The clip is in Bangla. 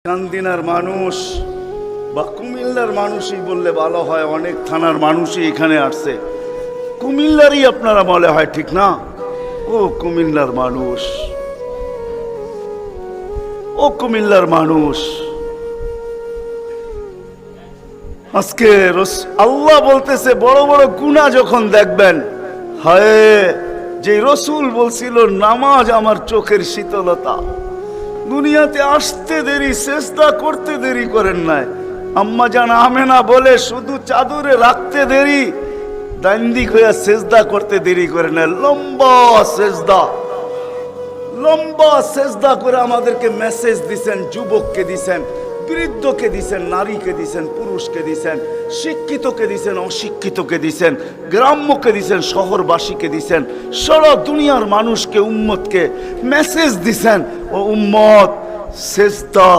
কান্দিনার মানুষ বা কুমিল্লার মানুষই বললে ভালো হয়, অনেক থানার মানুষই এখানে আসছে, কুমিল্লারই আপনারা বলে হয়, ঠিক না? ও কুমিল্লার মানুষ, ও কুমিল্লার মানুষ, আজকে আল্লাহ বলতেছে বড় বড় গুনাহ যখন দেখবেন, হায় যে রসুল বলছিল নামাজ আমার চোখের শীতলতা, দুনিয়াতে আসতে দেরি, সেজদা করতে দেরি করেন নাই। আম্মা জান আমেনা বলে শুধু চাদরে রাখতে দেরি, দান্দিক হইয়া সেজদা করতে দেরি করে নাই। লম্বা সেজদা, লম্বা সেজদা করে আমাদেরকে মেসেজ দিছেন, যুবককে দিছেন, বৃদ্ধকে দিছেন, নারীকে দিছেন, পুরুষকে দিছেন, শিক্ষিতকে দিছেন, অশিক্ষিতকে দিছেন, গ্রাম্যকে দিছেন, শহরবাসীকে দিছেন, সারা দুনিয়ার মানুষকে, উম্মতকে মেসেজ দিছেন, ও উম্মত সেজদা